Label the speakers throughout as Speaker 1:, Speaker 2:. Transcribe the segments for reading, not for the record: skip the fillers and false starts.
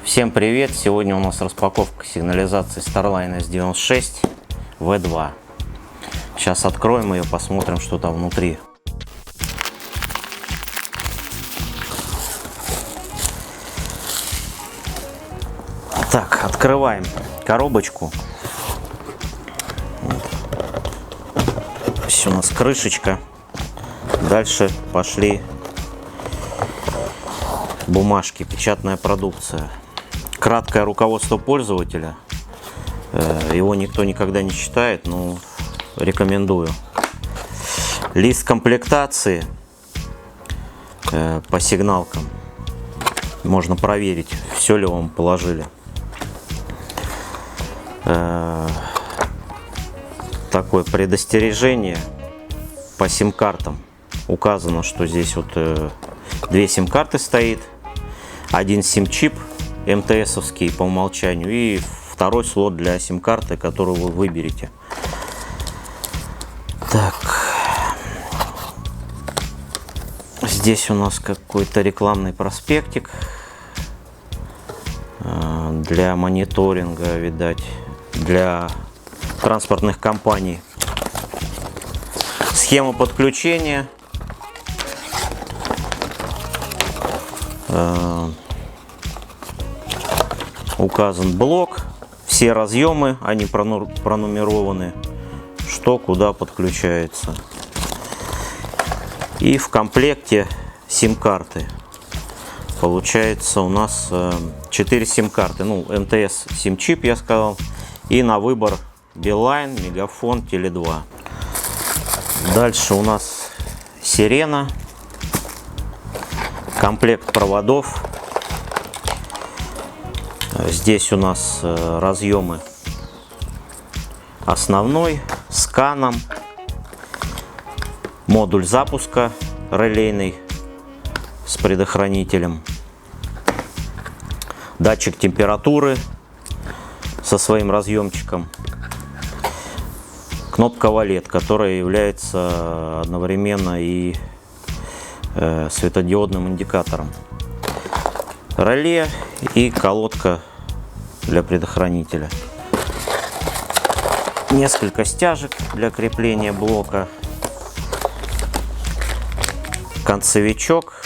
Speaker 1: Всем привет! Сегодня у нас распаковка сигнализации Starline S96 V2. Сейчас откроем ее, посмотрим, что там внутри. Так, открываем коробочку. Здесь у нас крышечка. Дальше пошли бумажки, печатная продукция. Краткое руководство пользователя. Его никто никогда не читает, но рекомендую. Лист комплектации по сигналкам. Можно проверить, все ли вам положили. Такое предостережение по сим-картам. Указано, что здесь вот две сим-карты стоит. Один сим-чип МТСовский по умолчанию и второй слот для сим-карты, которую вы выберете. Так, здесь у нас какой-то рекламный проспектик для мониторинга, видать, для транспортных компаний. Схема подключения. Указан блок, все разъемы, они пронумерованы, что куда подключается. И в комплекте сим-карты. Получается у нас 4 сим-карты. Ну, МТС сим-чип, я сказал. И на выбор Билайн, Мегафон, Теле2. Дальше у нас сирена. Комплект проводов. Здесь у нас разъемы основной с каном, модуль запуска релейный с предохранителем, датчик температуры со своим разъемчиком, кнопка валет, которая является одновременно и светодиодным индикатором, реле и колодка для предохранителя. Несколько стяжек для крепления блока, концевичок.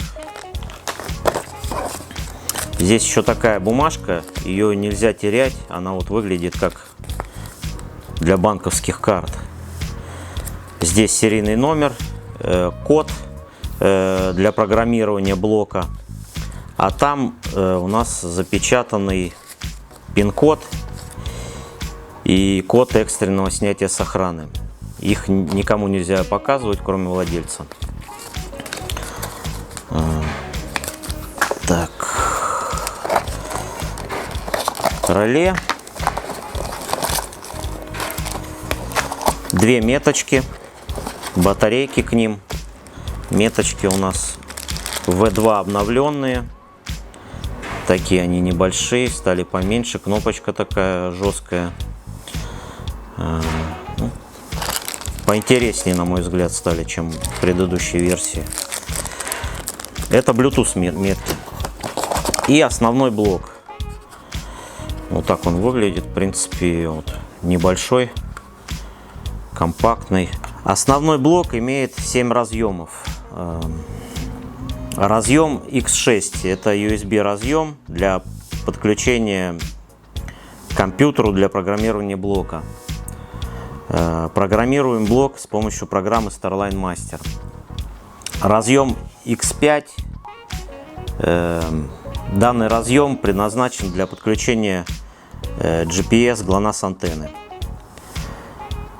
Speaker 1: Здесь еще такая бумажка, ее нельзя терять, она вот выглядит как для банковских карт. Здесь серийный номер, код для программирования блока. А там у нас запечатанный пин-код и код экстренного снятия с охраны. Их никому нельзя показывать, кроме владельца. Так. Реле. Две меточки, батарейки к ним. Меточки у нас V2 обновленные. Такие они небольшие, стали поменьше. Кнопочка такая жесткая. Поинтереснее, на мой взгляд, стали, чем в предыдущей версии. Это Bluetooth метки. И основной блок. Вот так он выглядит. В принципе, вот, небольшой, компактный. Основной блок имеет 7 разъемов. Разъем X6 это USB разъем для подключения к компьютеру для программирования блока. Программируем блок с помощью программы Starline Master. Разъем X5. Данный разъем предназначен для подключения GPS GLONASS антенны.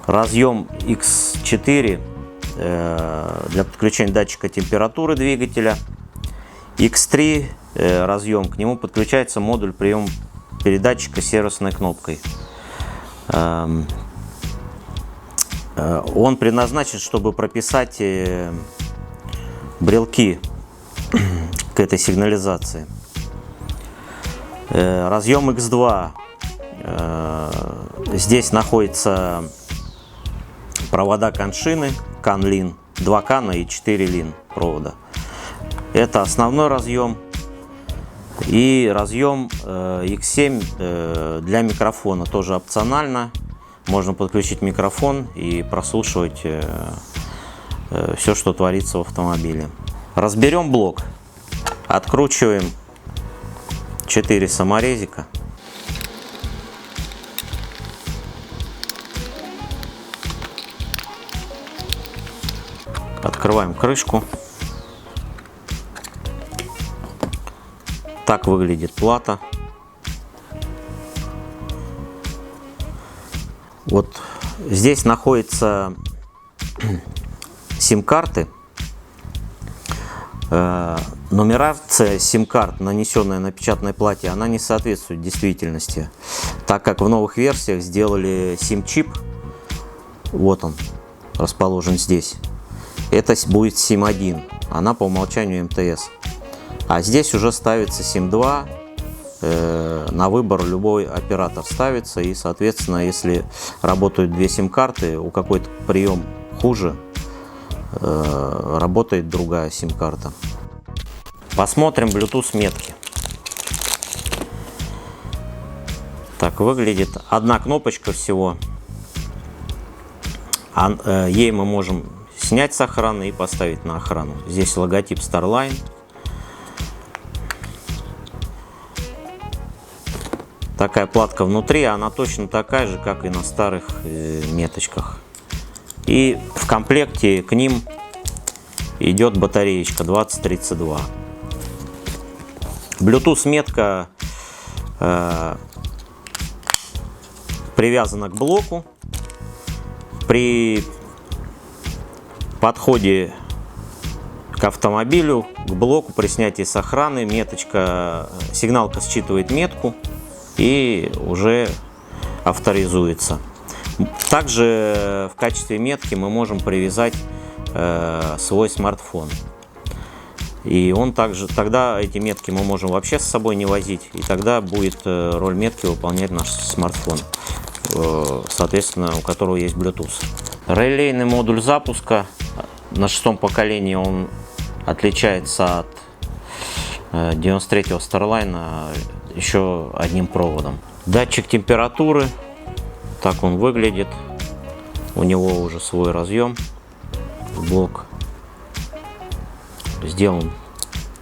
Speaker 1: Разъем X4 для подключения датчика температуры двигателя. X3 разъем, к нему подключается модуль приема передатчика сервисной кнопкой. Он предназначен, чтобы прописать брелки к этой сигнализации. Разъем X2. Здесь находятся провода коншины, CAN-LIN, 2 кана и 4 LIN провода. Это основной разъем. И разъем X7 для микрофона тоже опционально. Можно подключить микрофон и прослушивать все, что творится в автомобиле. Разберем блок. Откручиваем 4 саморезика. Открываем крышку. Так выглядит плата. Вот здесь находятся сим-карты. Нумерация сим-карт, нанесенная на печатной плате, она не соответствует действительности, так как в новых версиях сделали сим-чип. Вот он расположен здесь. Это будет SIM1, она по умолчанию МТС. А здесь уже ставится SIM2, на выбор любой оператор ставится. И, соответственно, если работают две сим-карты, у какой-то прием хуже, работает другая сим-карта. Посмотрим Bluetooth метки. Так выглядит. Одна кнопочка всего. Ей мы можем снять с охраны и поставить на охрану. Здесь логотип Starline. Такая платка внутри, она точно такая же, как и на старых меточках. И в комплекте к ним идет батареечка 2032. Bluetooth метка привязана к блоку. При подходе к автомобилю, к блоку, при снятии с охраны, сигналка считывает метку и уже авторизуется. Также в качестве метки мы можем привязать свой смартфон. И тогда эти метки мы можем вообще с собой не возить, и тогда будет роль метки выполнять наш смартфон, соответственно, у которого есть Bluetooth. Релейный модуль запуска на 6-м поколении, он отличается от 93-го Starline еще одним проводом. Датчик температуры, так он выглядит. У него уже свой разъем, блок. Сделан,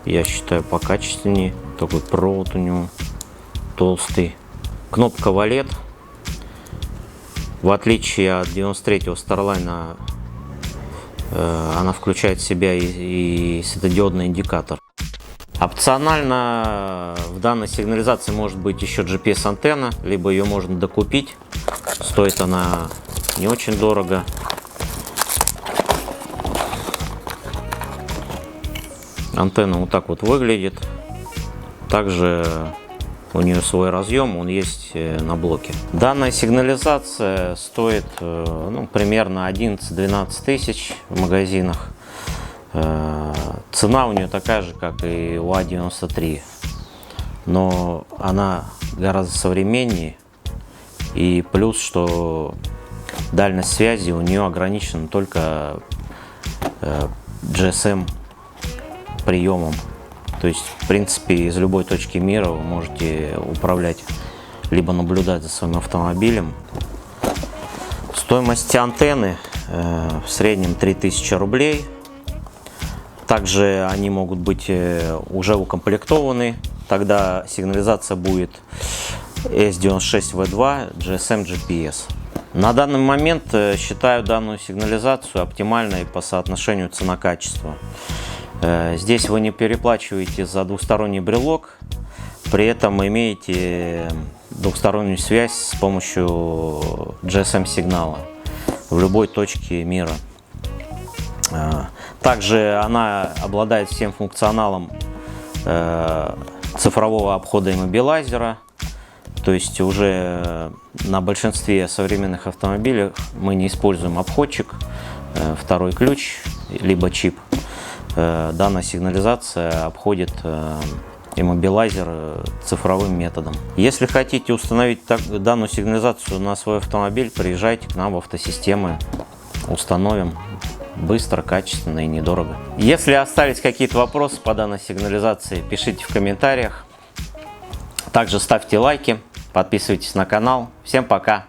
Speaker 1: я считаю, покачественнее. Такой провод у него толстый. Кнопка валет. В отличие от 93-го Starline, она включает в себя и светодиодный индикатор. Опционально в данной сигнализации может быть еще GPS-антенна, либо ее можно докупить. Стоит она не очень дорого. Антенна вот так вот выглядит. Также у нее свой разъем, он есть на блоке. Данная сигнализация стоит примерно 11-12 тысяч в магазинах. Цена у нее такая же, как и у А93, но она гораздо современнее. И плюс, что дальность связи у нее ограничена только GSM приемом. То есть, в принципе, из любой точки мира вы можете управлять, либо наблюдать за своим автомобилем. Стоимость антенны в среднем 3000 рублей. Также они могут быть уже укомплектованы. Тогда сигнализация будет S96V2 GSM GPS. На данный момент считаю данную сигнализацию оптимальной по соотношению цена-качество. Здесь вы не переплачиваете за двухсторонний брелок, при этом имеете двухстороннюю связь с помощью GSM-сигнала в любой точке мира. Также она обладает всем функционалом цифрового обхода иммобилайзера. То есть уже на большинстве современных автомобилей мы не используем обходчик, второй ключ, либо чип. Данная сигнализация обходит иммобилайзер цифровым методом. Если хотите установить данную сигнализацию на свой автомобиль, приезжайте к нам в Автосистемы, установим быстро, качественно и недорого. Если остались какие-то вопросы по данной сигнализации, пишите в комментариях. Также ставьте лайки, подписывайтесь на канал. Всем пока!